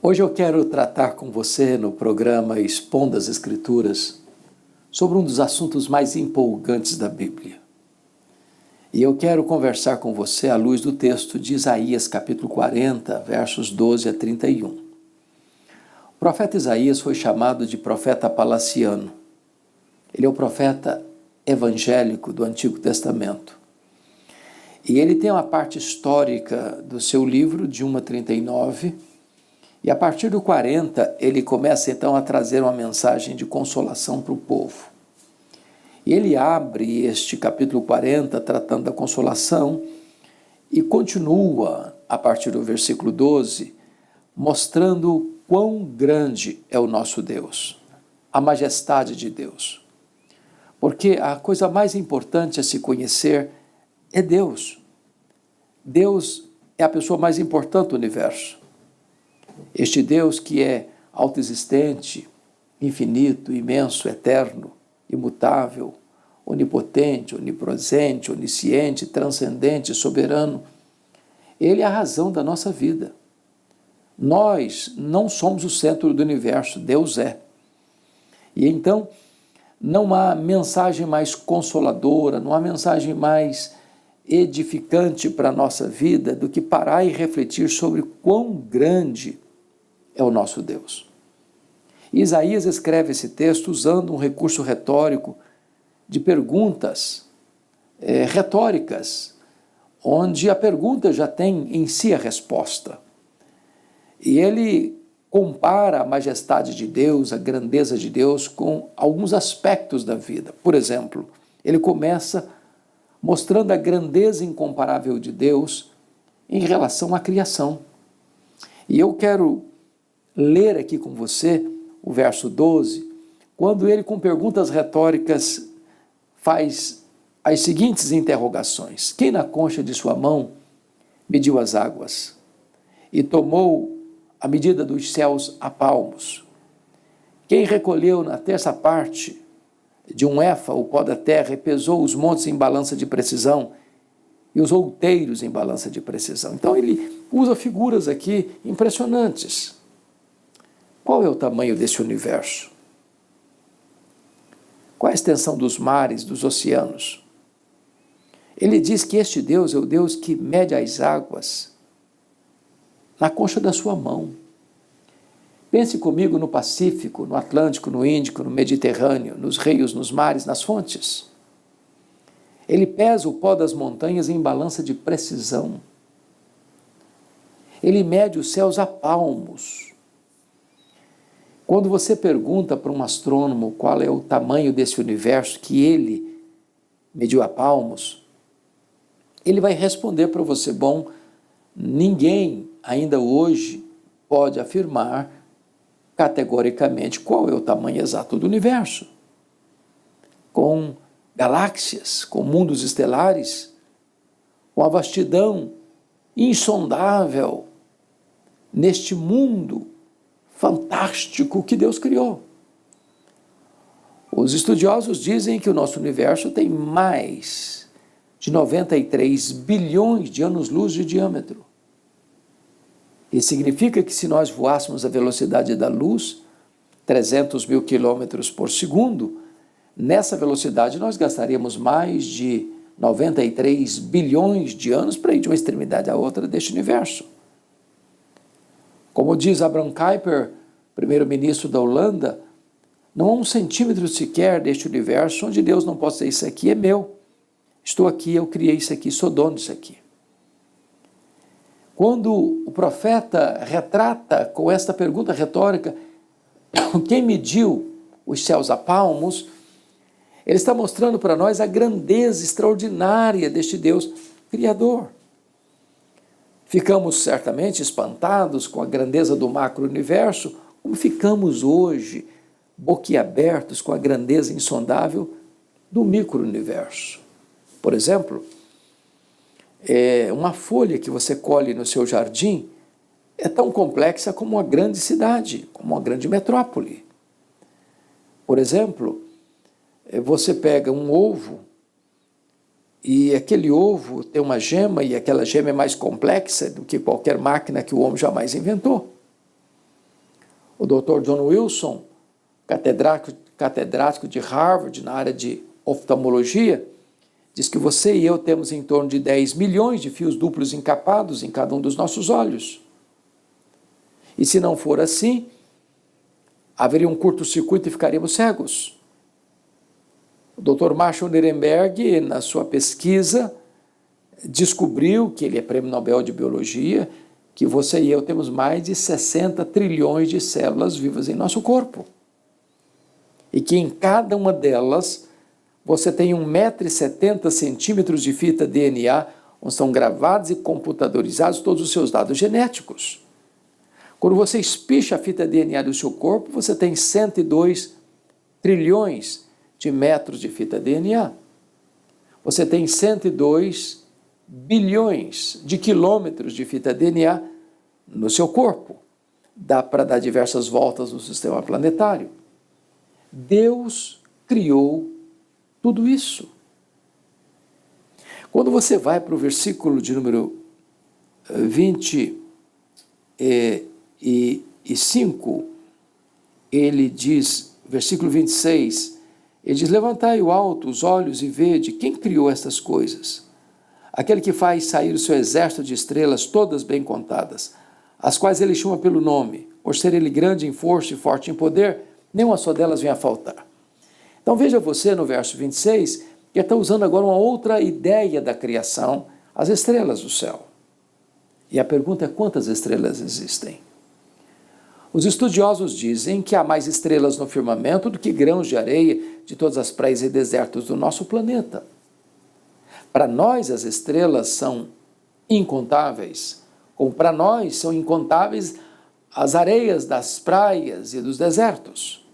Hoje eu quero tratar com você no programa Expondo as Escrituras sobre um dos assuntos mais empolgantes da Bíblia. E eu quero conversar com você à luz do texto de Isaías, capítulo 40, versos 12 a 31. O profeta Isaías foi chamado de profeta palaciano. Ele é o profeta evangélico do Antigo Testamento. E ele tem uma parte histórica do seu livro, de 1 a 39, e a partir do 40, ele começa então a trazer uma mensagem de consolação para o povo. E ele abre este capítulo 40 tratando da consolação e continua, a partir do versículo 12, mostrando quão grande é o nosso Deus, a majestade de Deus. Porque a coisa mais importante a se conhecer é Deus. Deus é a pessoa mais importante do universo. Este Deus que é autoexistente, infinito, imenso, eterno, imutável, onipotente, onipresente, onisciente, transcendente, soberano, Ele é a razão da nossa vida. Nós não somos o centro do universo, Deus é. E então, não há mensagem mais consoladora, não há mensagem mais edificante para a nossa vida do que parar e refletir sobre quão grande é o nosso Deus. Isaías escreve esse texto usando um recurso retórico de perguntas retóricas, onde a pergunta já tem em si a resposta. E ele compara a majestade de Deus, a grandeza de Deus com alguns aspectos da vida. Por exemplo, ele começa mostrando a grandeza incomparável de Deus em relação à criação. E eu quero ler aqui com você o verso 12, quando ele, com perguntas retóricas, faz as seguintes interrogações. Quem na concha de sua mão mediu as águas e tomou a medida dos céus a palmos? Quem recolheu na terça parte de um éfa o pó da terra e pesou os montes em balança de precisão e os outeiros em balança de precisão? Então ele usa figuras aqui impressionantes. Qual é o tamanho desse universo? Qual é a extensão dos mares, dos oceanos? Ele diz que este Deus é o Deus que mede as águas na concha da sua mão. Pense comigo no Pacífico, no Atlântico, no Índico, no Mediterrâneo, nos rios, nos mares, nas fontes. Ele pesa o pó das montanhas em balança de precisão. Ele mede os céus a palmos. Quando você pergunta para um astrônomo qual é o tamanho desse universo que ele mediu a palmos, ele vai responder para você: bom, ninguém ainda hoje pode afirmar categoricamente qual é o tamanho exato do universo. Com galáxias, com mundos estelares, com a vastidão insondável neste mundo fantástico que Deus criou. Os estudiosos dizem que o nosso universo tem mais de 93 bilhões de anos-luz de diâmetro. Isso significa que se nós voássemos a velocidade da luz, 300 mil quilômetros por segundo, nessa velocidade nós gastaríamos mais de 93 bilhões de anos para ir de uma extremidade à outra deste universo. Como diz Abraham Kuyper, primeiro-ministro da Holanda, não há um centímetro sequer deste universo onde Deus não possa dizer: isso aqui é meu, estou aqui, eu criei isso aqui, sou dono disso aqui. Quando o profeta retrata com esta pergunta retórica, quem mediu os céus a palmos, ele está mostrando para nós a grandeza extraordinária deste Deus Criador. Ficamos certamente espantados com a grandeza do macro-universo, como ficamos hoje boquiabertos com a grandeza insondável do micro-universo. Por exemplo, uma folha que você colhe no seu jardim é tão complexa como uma grande cidade, como uma grande metrópole. Por exemplo, você pega um ovo e aquele ovo tem uma gema, e aquela gema é mais complexa do que qualquer máquina que o homem jamais inventou. O Dr. John Wilson, catedrático de Harvard na área de oftalmologia, diz que você e eu temos em torno de 10 milhões de fios duplos encapados em cada um dos nossos olhos. E se não for assim, haveria um curto-circuito e ficaríamos cegos. O Dr. Marshall Nirenberg, na sua pesquisa, descobriu, que ele é prêmio Nobel de Biologia, que você e eu temos mais de 60 trilhões de células vivas em nosso corpo. E que em cada uma delas você tem 1,70 m de fita DNA, onde estão gravados e computadorizados todos os seus dados genéticos. Quando você espicha a fita DNA do seu corpo, você tem 102 trilhões de metros de fita DNA. Você tem 102 bilhões de quilômetros de fita DNA no seu corpo. Dá para dar diversas voltas no sistema planetário. Deus criou tudo isso. Quando você vai para o versículo de número 25, ele diz, versículo 26, ele diz: levantai o alto os olhos e vede quem criou estas coisas. Aquele que faz sair o seu exército de estrelas, todas bem contadas, as quais ele chama pelo nome, por ser ele grande em força e forte em poder, nenhuma só delas vem a faltar. Então veja você no verso 26, que está usando agora uma outra ideia da criação, as estrelas do céu. E a pergunta é: quantas estrelas existem? Os estudiosos dizem que há mais estrelas no firmamento do que grãos de areia de todas as praias e desertos do nosso planeta. Para nós, as estrelas são incontáveis, como para nós são incontáveis as areias das praias e dos desertos.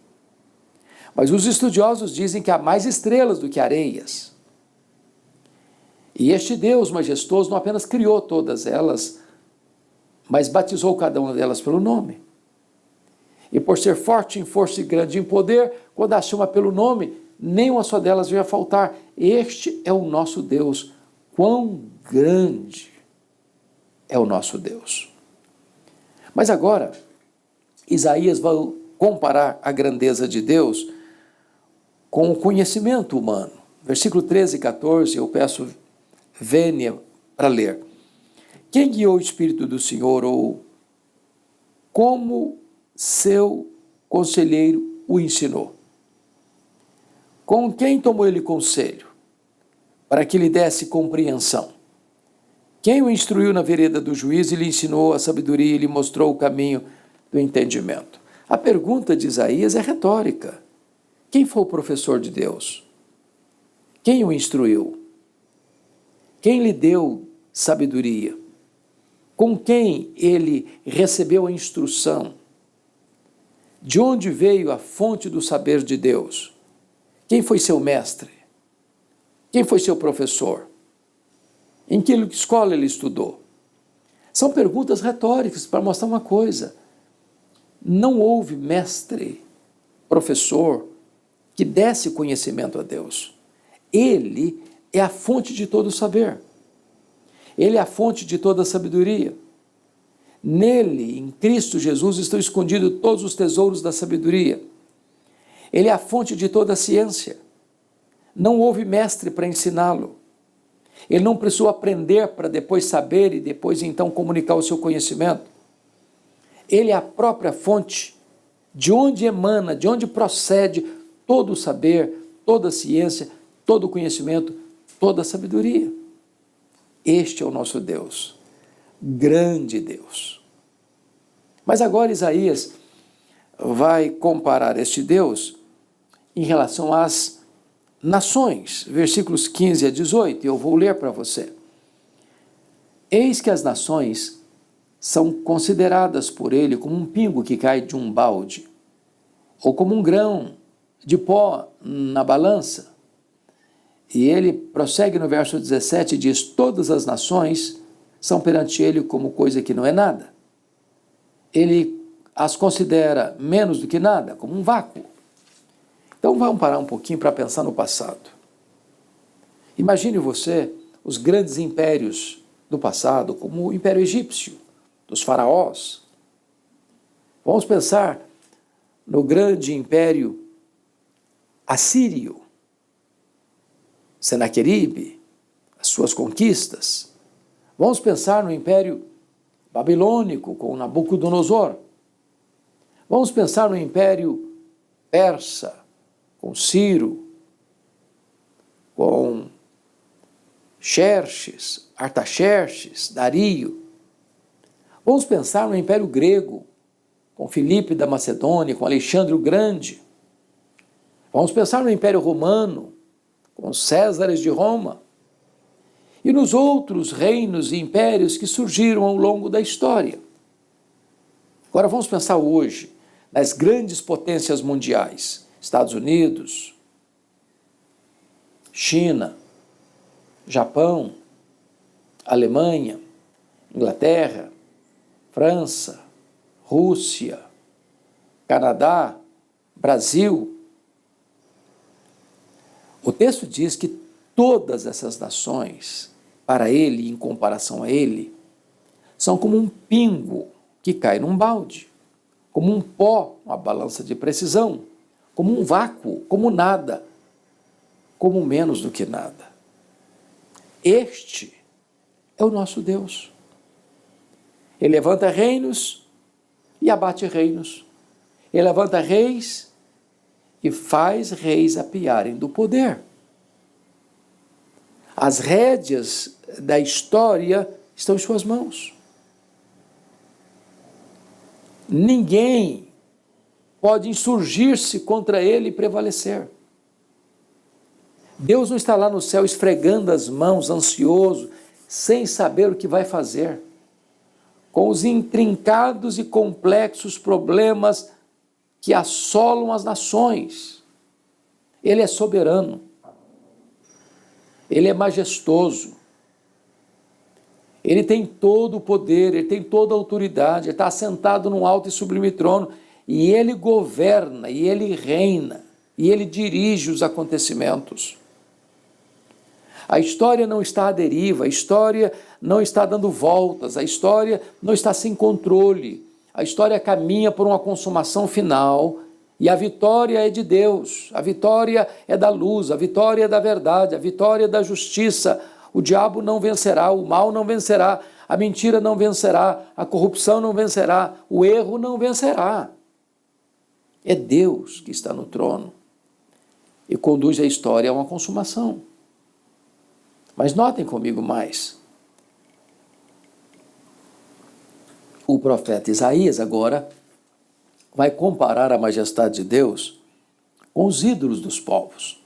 Mas os estudiosos dizem que há mais estrelas do que areias. E este Deus majestoso não apenas criou todas elas, mas batizou cada uma delas pelo nome. E por ser forte em força e grande em poder, quando a chama pelo nome, nenhuma só delas veio a faltar. Este é o nosso Deus. Quão grande é o nosso Deus. Mas agora, Isaías vai comparar a grandeza de Deus com o conhecimento humano. Versículo 13 e 14, eu peço vênia para ler. Quem guiou o Espírito do Senhor, ou como seu conselheiro o ensinou? Com quem tomou ele conselho, para que lhe desse compreensão? Quem o instruiu na vereda do juízo e lhe ensinou a sabedoria e lhe mostrou o caminho do entendimento? A pergunta de Isaías é retórica. Quem foi o professor de Deus? Quem o instruiu? Quem lhe deu sabedoria? Com quem ele recebeu a instrução? De onde veio a fonte do saber de Deus? Quem foi seu mestre? Quem foi seu professor? Em que escola ele estudou? São perguntas retóricas para mostrar uma coisa. Não houve mestre, professor, que desse conhecimento a Deus. Ele é a fonte de todo saber. Ele é a fonte de toda sabedoria. Nele, em Cristo Jesus, estão escondidos todos os tesouros da sabedoria. Ele é a fonte de toda a ciência. Não houve mestre para ensiná-lo. Ele não precisou aprender para depois saber e depois então comunicar o seu conhecimento. Ele é a própria fonte de onde emana, de onde procede todo o saber, toda a ciência, todo o conhecimento, toda a sabedoria. Este é o nosso Deus, grande Deus. Mas agora Isaías vai comparar este Deus em relação às nações, versículos 15 a 18, eu vou ler para você. Eis que as nações são consideradas por ele como um pingo que cai de um balde, ou como um grão de pó na balança. E ele prossegue no verso 17 e diz: todas as nações são perante ele como coisa que não é nada. Ele as considera menos do que nada, como um vácuo. Então vamos parar um pouquinho para pensar no passado. Imagine você os grandes impérios do passado, como o Império Egípcio, dos faraós. Vamos pensar no grande império assírio, Senaqueribe, as suas conquistas. Vamos pensar no império babilônico com Nabucodonosor. Vamos pensar no império persa com Ciro, com Xerxes, Artaxerxes, Dario. Vamos pensar no império grego com Filipe da Macedônia, com Alexandre o Grande. Vamos pensar no império romano com os Césares de Roma. E nos outros reinos e impérios que surgiram ao longo da história. Agora vamos pensar hoje nas grandes potências mundiais: Estados Unidos, China, Japão, Alemanha, Inglaterra, França, Rússia, Canadá, Brasil. O texto diz que todas essas nações, para ele, em comparação a ele, são como um pingo que cai num balde, como um pó, uma balança de precisão, como um vácuo, como nada, como menos do que nada. Este é o nosso Deus. Ele levanta reinos e abate reinos. Ele levanta reis e faz reis apiarem do poder. As rédeas da história estão em suas mãos. Ninguém pode insurgir-se contra ele e prevalecer. Deus não está lá no céu esfregando as mãos, ansioso, sem saber o que vai fazer, com os intrincados e complexos problemas que assolam as nações. Ele é soberano. Ele é majestoso, ele tem todo o poder, ele tem toda a autoridade, ele está assentado num alto e sublime trono, e ele governa, e ele reina, e ele dirige os acontecimentos. A história não está à deriva, a história não está dando voltas, a história não está sem controle, a história caminha por uma consumação final. E a vitória é de Deus, a vitória é da luz, a vitória é da verdade, a vitória é da justiça. O diabo não vencerá, o mal não vencerá, a mentira não vencerá, a corrupção não vencerá, o erro não vencerá. É Deus que está no trono e conduz a história a uma consumação. Mas notem comigo mais. O profeta Isaías agora vai comparar a majestade de Deus com os ídolos dos povos.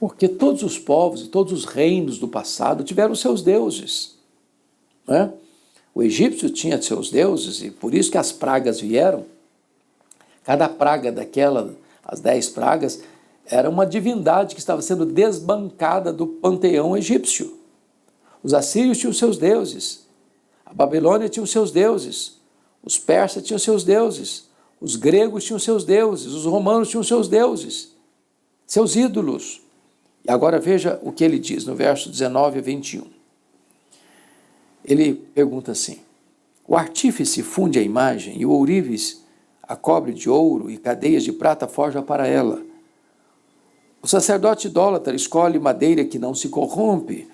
Porque todos os povos e todos os reinos do passado tiveram seus deuses. Né? O egípcio tinha seus deuses e por isso que as pragas vieram. Cada praga daquela, as 10 pragas, era uma divindade que estava sendo desbancada do panteão egípcio. Os assírios tinham seus deuses, a Babilônia tinha os seus deuses, os persas tinham seus deuses, os gregos tinham seus deuses, os romanos tinham seus deuses, seus ídolos. E agora veja o que ele diz no verso 19 a 21. Ele pergunta assim: o artífice funde a imagem e o ourives a cobre de ouro e cadeias de prata forja para ela. O sacerdote idólatra escolhe madeira que não se corrompe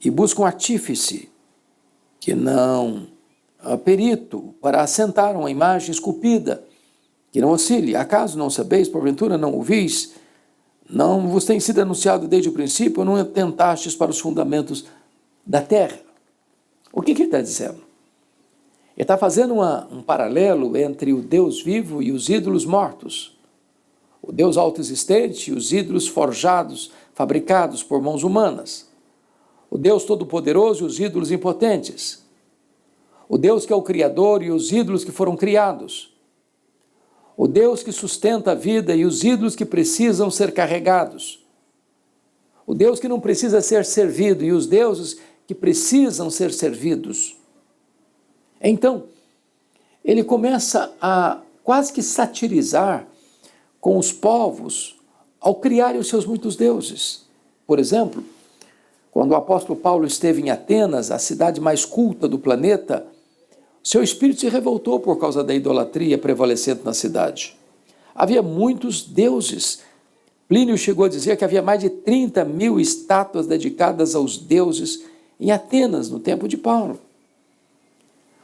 e busca um artífice que não perito para assentar uma imagem esculpida que não oscile. Acaso não sabeis, porventura não ouvis? Não vos tem sido anunciado desde o princípio, ou não atentastes para os fundamentos da terra? O que ele está dizendo? Ele está fazendo um paralelo entre o Deus vivo e os ídolos mortos. O Deus autoexistente e os ídolos forjados, fabricados por mãos humanas. O Deus todo-poderoso e os ídolos impotentes. O Deus que é o Criador e os ídolos que foram criados. O Deus que sustenta a vida e os ídolos que precisam ser carregados. O Deus que não precisa ser servido e os deuses que precisam ser servidos. Então, ele começa a quase que satirizar com os povos ao criarem os seus muitos deuses. Por exemplo, quando o apóstolo Paulo esteve em Atenas, a cidade mais culta do planeta, seu espírito se revoltou por causa da idolatria prevalecente na cidade. Havia muitos deuses. Plínio chegou a dizer que havia mais de 30.000 estátuas dedicadas aos deuses em Atenas, no tempo de Paulo.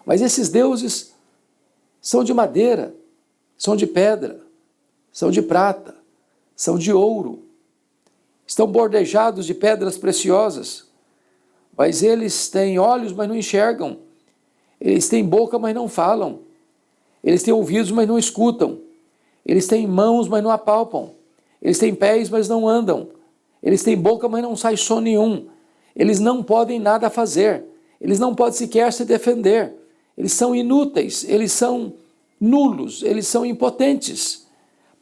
Mas esses deuses são de madeira, são de pedra, são de prata, são de ouro, estão bordejados de pedras preciosas, mas eles têm olhos, mas não enxergam, eles têm boca, mas não falam, eles têm ouvidos, mas não escutam, eles têm mãos, mas não apalpam, eles têm pés, mas não andam, eles têm boca, mas não sai som nenhum, eles não podem nada fazer, eles não podem sequer se defender, eles são inúteis, eles são nulos, eles são impotentes.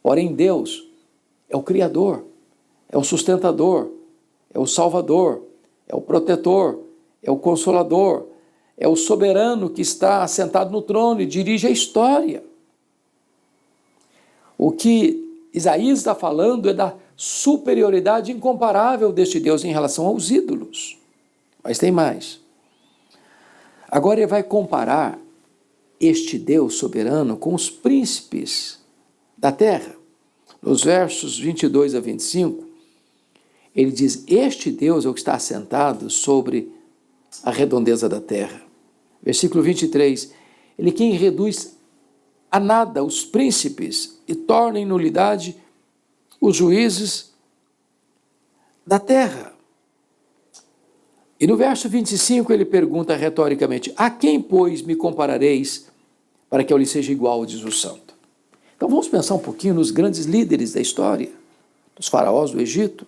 Porém, Deus é o Criador, é o sustentador, é o Salvador, é o protetor, é o Consolador, é o soberano que está sentado no trono e dirige a história. O que Isaías está falando é da superioridade incomparável deste Deus em relação aos ídolos. Mas tem mais. Agora ele vai comparar este Deus soberano com os príncipes da terra. Nos versos 22 a 25, ele diz: este Deus é o que está assentado sobre a redondeza da terra. Versículo 23, ele quem reduz a nada os príncipes e torna em nulidade os juízes da terra. E no verso 25 ele pergunta retoricamente: a quem, pois, me comparareis para que eu lhe seja igual, diz o santo? Então vamos pensar um pouquinho nos grandes líderes da história, dos faraós do Egito,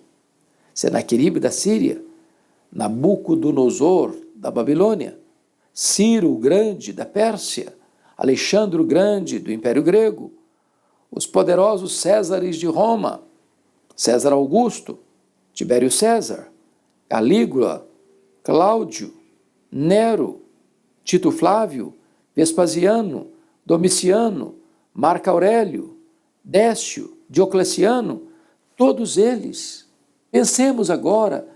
Senaqueribe da Síria, Nabucodonosor da Babilônia, Ciro o Grande da Pérsia, Alexandre o Grande do Império Grego, os poderosos Césares de Roma, César Augusto, Tibério César, Calígula, Cláudio, Nero, Tito Flávio, Vespasiano, Domiciano, Marco Aurélio, Décio, Diocleciano, todos eles. Pensemos agora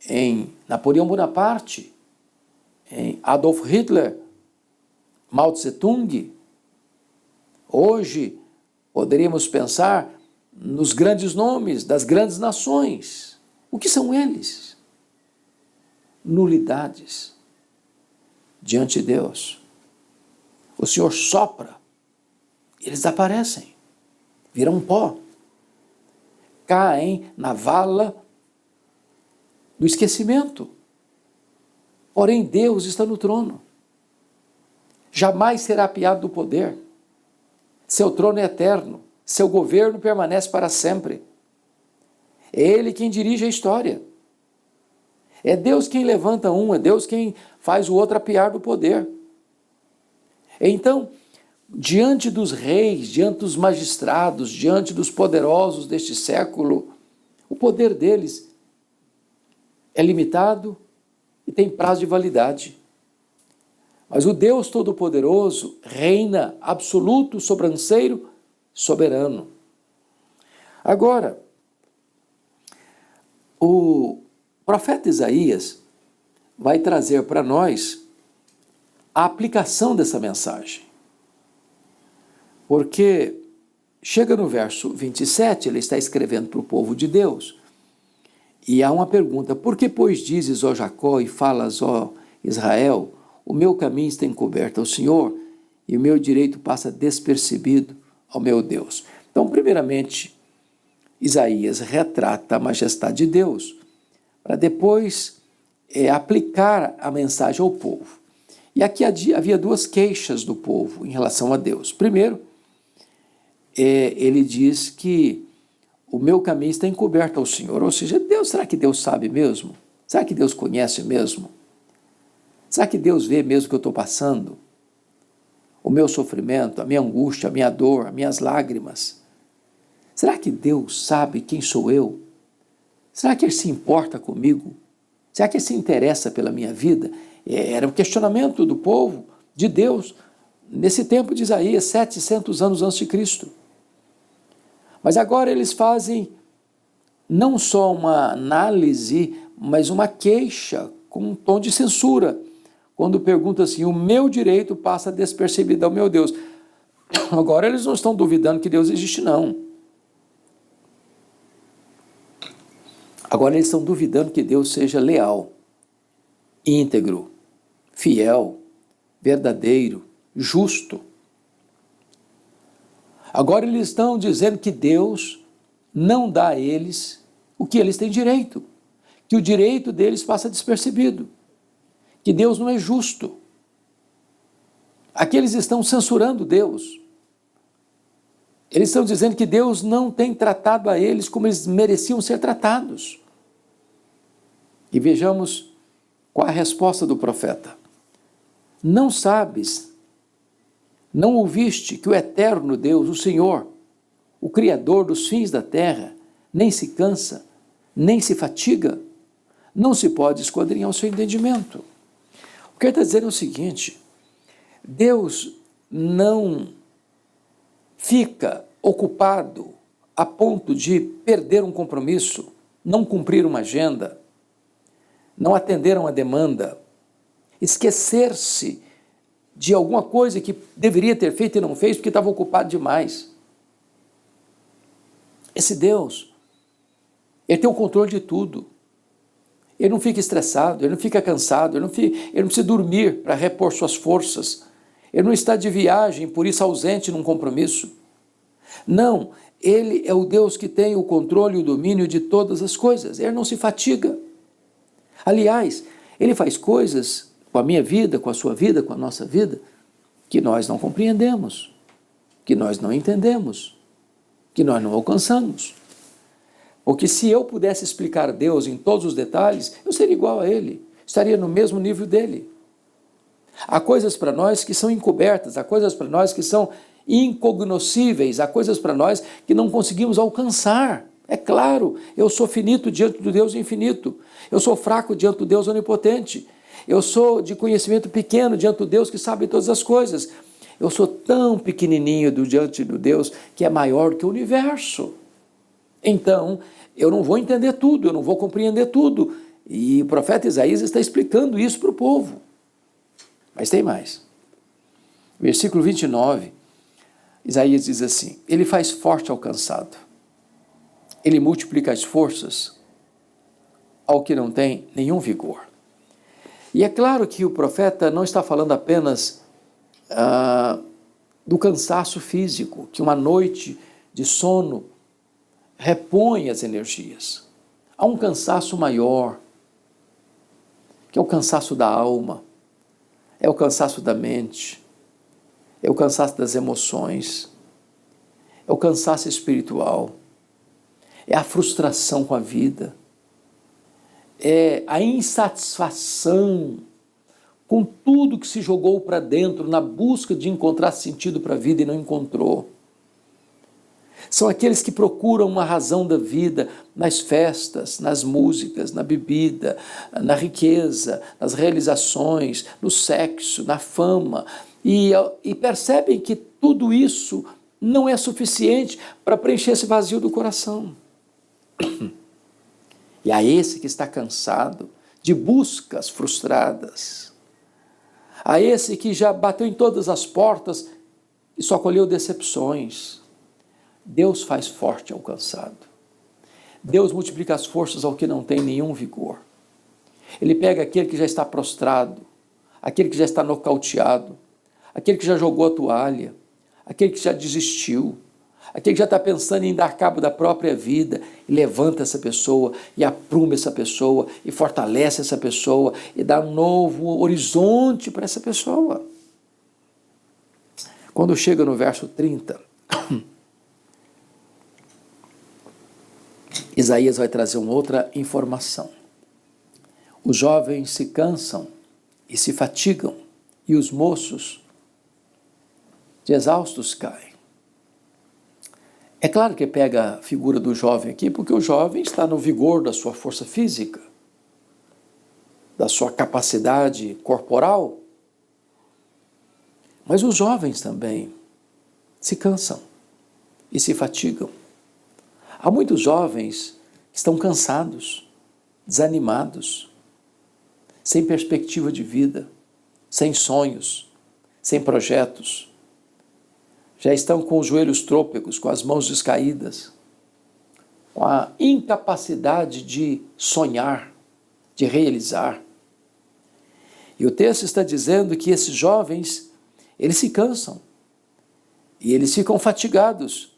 em Napoleão Bonaparte, em Adolf Hitler, Mao Tse-tung. Hoje poderíamos pensar nos grandes nomes das grandes nações. O que são eles? Nulidades diante de Deus. O Senhor sopra, eles desaparecem, viram pó, caem na vala do esquecimento. Porém, Deus está no trono. Jamais será apiado do poder. Seu trono é eterno, seu governo permanece para sempre. É Ele quem dirige a história. É Deus quem levanta um, é Deus quem faz o outro apiar do poder. Então, diante dos reis, diante dos magistrados, diante dos poderosos deste século, o poder deles é limitado e tem prazo de validade. Mas o Deus Todo-Poderoso reina absoluto, sobranceiro, soberano. Agora, o profeta Isaías vai trazer para nós a aplicação dessa mensagem. Porque chega no verso 27, ele está escrevendo para o povo de Deus, e há uma pergunta: por que, pois, dizes, ó Jacó, e falas, ó Israel, o meu caminho está encoberto ao Senhor, e o meu direito passa despercebido ao meu Deus? Então, primeiramente, Isaías retrata a majestade de Deus, para depois aplicar a mensagem ao povo. E aqui havia duas queixas do povo em relação a Deus. Primeiro, ele diz que o meu caminho está encoberto ao Senhor. Ou seja, será que Deus sabe mesmo? Será que Deus conhece mesmo? Será que Deus vê mesmo o que eu estou passando? O meu sofrimento, a minha angústia, a minha dor, as minhas lágrimas. Será que Deus sabe quem sou eu? Será que Ele se importa comigo? Será que Ele se interessa pela minha vida? Era um questionamento do povo de Deus nesse tempo de Isaías, 700 anos antes de Cristo. Mas agora eles fazem não só uma análise, mas uma queixa com um tom de censura, quando pergunta assim: o meu direito passa despercebido ao meu Deus. Agora eles não estão duvidando que Deus existe, não. Agora eles estão duvidando que Deus seja leal, íntegro, fiel, verdadeiro, justo. Agora eles estão dizendo que Deus não dá a eles o que eles têm direito, que o direito deles passa despercebido, que Deus não é justo. Aqui eles estão censurando Deus. Eles estão dizendo que Deus não tem tratado a eles como eles mereciam ser tratados. E vejamos qual a resposta do profeta. Não sabes, não ouviste que o eterno Deus, o Senhor, o Criador dos fins da terra, nem se cansa, nem se fatiga, não se pode esquadrinhar o seu entendimento. O que ele está dizendo é o seguinte: Deus não fica ocupado a ponto de perder um compromisso, não cumprir uma agenda, não atender a uma demanda, esquecer-se de alguma coisa que deveria ter feito e não fez porque estava ocupado demais. Esse Deus, ele tem o controle de tudo. Ele não fica estressado, ele não fica cansado, ele não precisa dormir para repor suas forças. Ele não está de viagem, por isso ausente num compromisso. Não, ele é o Deus que tem o controle e o domínio de todas as coisas. Ele não se fatiga. Aliás, ele faz coisas com a minha vida, com a sua vida, com a nossa vida, que nós não compreendemos, que nós não entendemos, que nós não alcançamos. Porque se eu pudesse explicar Deus em todos os detalhes, eu seria igual a ele, estaria no mesmo nível dele. Há coisas para nós que são encobertas, há coisas para nós que são incognoscíveis, há coisas para nós que não conseguimos alcançar. É claro, eu sou finito diante do Deus infinito, eu sou fraco diante do Deus onipotente, eu sou de conhecimento pequeno diante do Deus que sabe todas as coisas. Eu sou tão pequenininho diante do Deus que é maior que o universo. Então, eu não vou entender tudo, eu não vou compreender tudo. E o profeta Isaías está explicando isso para o povo. Mas tem mais. Versículo 29, Isaías diz assim: ele faz forte ao cansado, ele multiplica as forças ao que não tem nenhum vigor. E é claro que o profeta não está falando apenas do cansaço físico, que uma noite de sono repõe as energias. Há um cansaço maior, que é o cansaço da alma, é o cansaço da mente, é o cansaço das emoções, é o cansaço espiritual, é a frustração com a vida, é a insatisfação com tudo que se jogou para dentro na busca de encontrar sentido para a vida e não encontrou. São aqueles que procuram uma razão da vida nas festas, nas músicas, na bebida, na riqueza, nas realizações, no sexo, na fama, e percebem que tudo isso não é suficiente para preencher esse vazio do coração. E a esse que está cansado de buscas frustradas, a esse que já bateu em todas as portas e só colheu decepções, Deus faz forte ao cansado. Deus multiplica as forças ao que não tem nenhum vigor. Ele pega aquele que já está prostrado, aquele que já está nocauteado, aquele que já jogou a toalha, aquele que já desistiu, aquele que já está pensando em dar cabo da própria vida, e levanta essa pessoa, e apruma essa pessoa, e fortalece essa pessoa, e dá um novo horizonte para essa pessoa. Quando chega no verso 30, Isaías vai trazer uma outra informação. Os jovens se cansam e se fatigam, e os moços de exaustos caem. É claro que pega a figura do jovem aqui, porque o jovem está no vigor da sua força física, da sua capacidade corporal. Mas os jovens também se cansam e se fatigam. Há muitos jovens que estão cansados, desanimados, sem perspectiva de vida, sem sonhos, sem projetos. já estão com os joelhos trôpegos, com as mãos descaídas, com a incapacidade de sonhar, de realizar. E o texto está dizendo que esses jovens, eles se cansam, e eles ficam fatigados,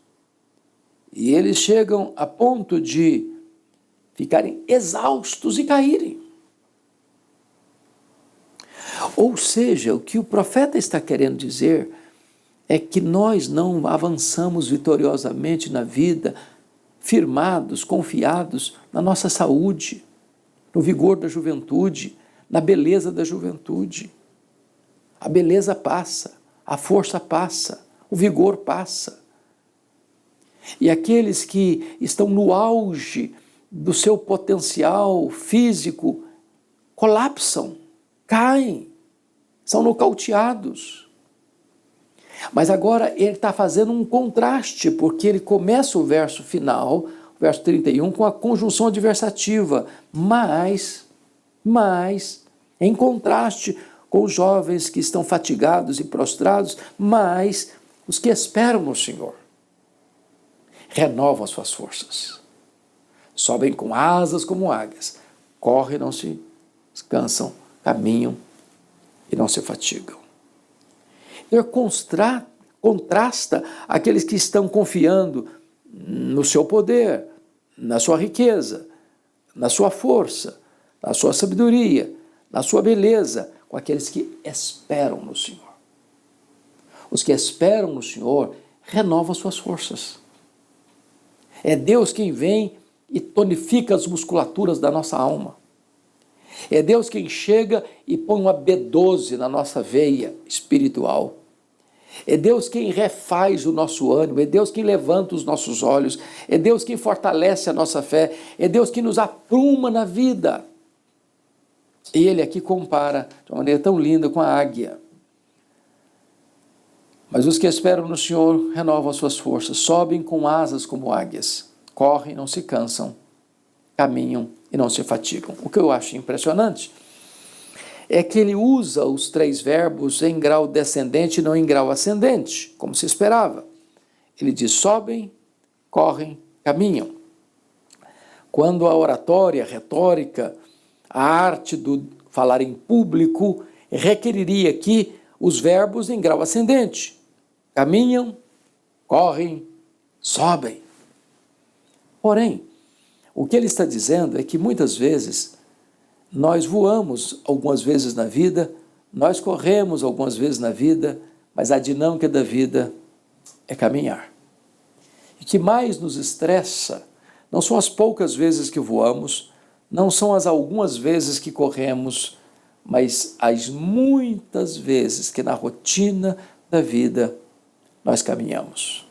e eles chegam a ponto de ficarem exaustos e caírem. Ou seja, o que o profeta está querendo dizer é que nós não avançamos vitoriosamente na vida, firmados, confiados na nossa saúde, no vigor da juventude, na beleza da juventude. A beleza passa, a força passa, o vigor passa. E aqueles que estão no auge do seu potencial físico colapsam, caem, são nocauteados. Mas agora ele está fazendo um contraste, porque ele começa o verso final, o verso 31, com a conjunção adversativa, mas, em contraste com os jovens que estão fatigados e prostrados, mas os que esperam no Senhor renovam as suas forças, sobem com asas como águias, correm, não se cansam, caminham e não se fatigam. Ele contrasta aqueles que estão confiando no seu poder, na sua riqueza, na sua força, na sua sabedoria, na sua beleza, com aqueles que esperam no Senhor. Os que esperam no Senhor renovam as suas forças. É Deus quem vem e tonifica as musculaturas da nossa alma. É Deus quem chega e põe uma B12 na nossa veia espiritual. É Deus quem refaz o nosso ânimo, é Deus quem levanta os nossos olhos, é Deus quem fortalece a nossa fé, é Deus quem nos apruma na vida. E ele aqui compara de uma maneira tão linda com a águia. Mas os que esperam no Senhor renovam as suas forças, sobem com asas como águias, correm, não se cansam, caminham e não se fatigam. O que eu acho impressionante é que ele usa os três verbos em grau descendente e não em grau ascendente, como se esperava. Ele diz sobem, correm, caminham. Quando a oratória, a retórica, a arte do falar em público requeriria aqui os verbos em grau ascendente. Caminham, correm, sobem. Porém, o que ele está dizendo é que muitas vezes nós voamos algumas vezes na vida, nós corremos algumas vezes na vida, mas a dinâmica da vida é caminhar. E o que mais nos estressa não são as poucas vezes que voamos, não são as algumas vezes que corremos, mas as muitas vezes que na rotina da vida nós caminhamos.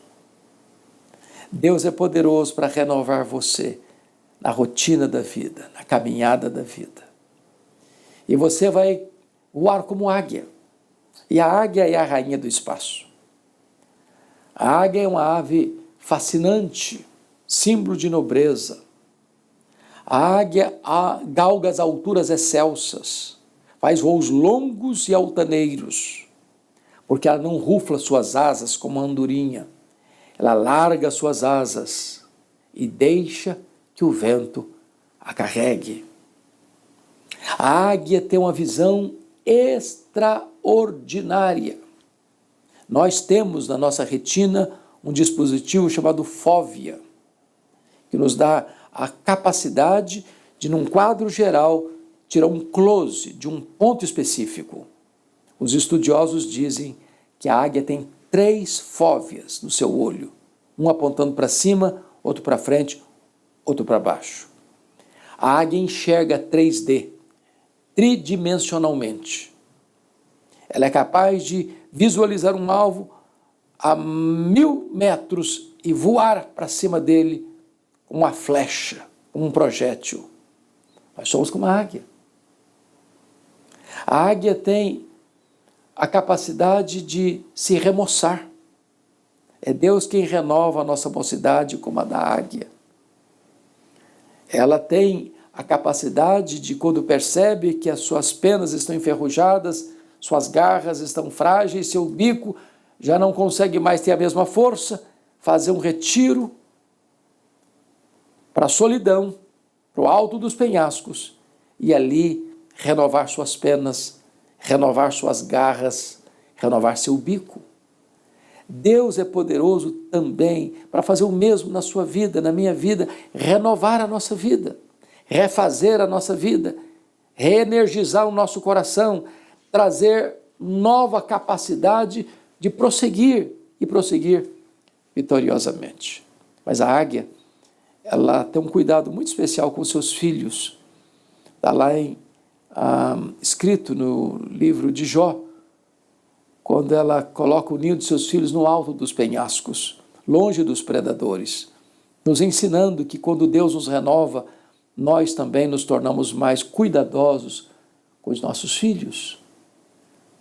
Deus é poderoso para renovar você na rotina da vida, na caminhada da vida. E você vai voar como águia. E a águia é a rainha do espaço. A águia é uma ave fascinante, símbolo de nobreza. A águia galga as alturas excelsas, faz voos longos e altaneiros, porque ela não rufla suas asas como a andorinha. Ela larga suas asas e deixa que o vento a carregue. A águia tem uma visão extraordinária. Nós temos na nossa retina um dispositivo chamado fóvea, que nos dá a capacidade de, num quadro geral, tirar um close de um ponto específico. Os estudiosos dizem que a águia tem 3 fóveas no seu olho, um apontando para cima, outro para frente, outro para baixo. A águia enxerga 3D, tridimensionalmente. Ela é capaz de visualizar um alvo a 1000 metros e voar para cima dele como uma flecha, como um projétil. Nós somos como a águia. A águia tem a capacidade de se remoçar. É Deus quem renova a nossa mocidade como a da águia. Ela tem a capacidade de, quando percebe que as suas penas estão enferrujadas, suas garras estão frágeis, seu bico já não consegue mais ter a mesma força, fazer um retiro para a solidão, para o alto dos penhascos, e ali renovar suas penas, renovar suas garras, renovar seu bico. Deus é poderoso também para fazer o mesmo na sua vida, na minha vida, renovar a nossa vida, refazer a nossa vida, reenergizar o nosso coração, trazer nova capacidade de prosseguir e prosseguir vitoriosamente. Mas a águia, ela tem um cuidado muito especial com seus filhos. Está lá escrito no livro de Jó, quando ela coloca o ninho de seus filhos no alto dos penhascos, longe dos predadores, nos ensinando que quando Deus nos renova, nós também nos tornamos mais cuidadosos com os nossos filhos,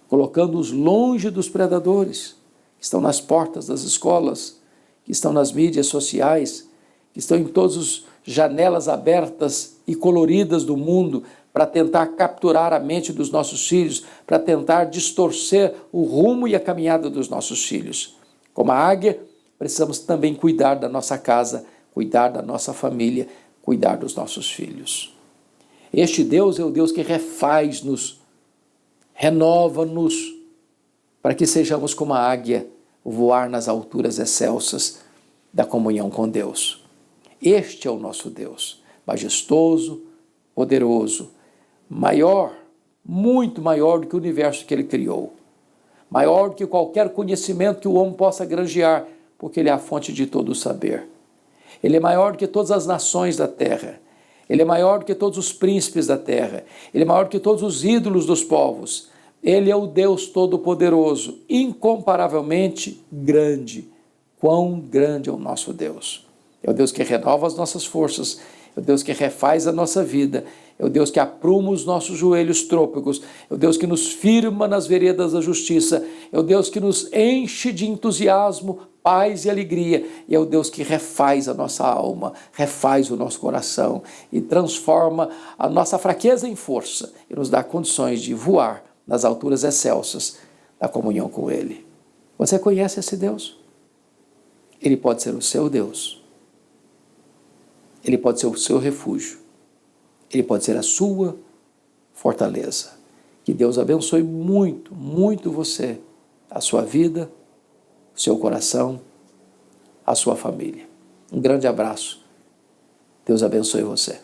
colocando-os longe dos predadores, que estão nas portas das escolas, que estão nas mídias sociais, que estão em todas as janelas abertas e coloridas do mundo, para tentar capturar a mente dos nossos filhos, para tentar distorcer o rumo e a caminhada dos nossos filhos. Como a águia, precisamos também cuidar da nossa casa, cuidar da nossa família, cuidar dos nossos filhos. Este Deus é o Deus que refaz-nos, renova-nos, para que sejamos como a águia, voar nas alturas excelsas da comunhão com Deus. Este é o nosso Deus, majestoso, poderoso, maior, muito maior do que o universo que ele criou, maior do que qualquer conhecimento que o homem possa granjear, porque ele é a fonte de todo o saber. Ele é maior do que todas as nações da terra, ele é maior do que todos os príncipes da terra, ele é maior do que todos os ídolos dos povos. Ele é o Deus Todo-Poderoso, incomparavelmente grande. Quão grande é o nosso Deus! É o Deus que renova as nossas forças, é o Deus que refaz a nossa vida, é o Deus que apruma os nossos joelhos trôpegos, é o Deus que nos firma nas veredas da justiça, é o Deus que nos enche de entusiasmo, paz e alegria, e é o Deus que refaz a nossa alma, refaz o nosso coração e transforma a nossa fraqueza em força e nos dá condições de voar nas alturas excelsas da comunhão com Ele. Você conhece esse Deus? Ele pode ser o seu Deus. Ele pode ser o seu refúgio. Ele pode ser a sua fortaleza. Que Deus abençoe muito, muito você, a sua vida, o seu coração, a sua família. Um grande abraço. Deus abençoe você.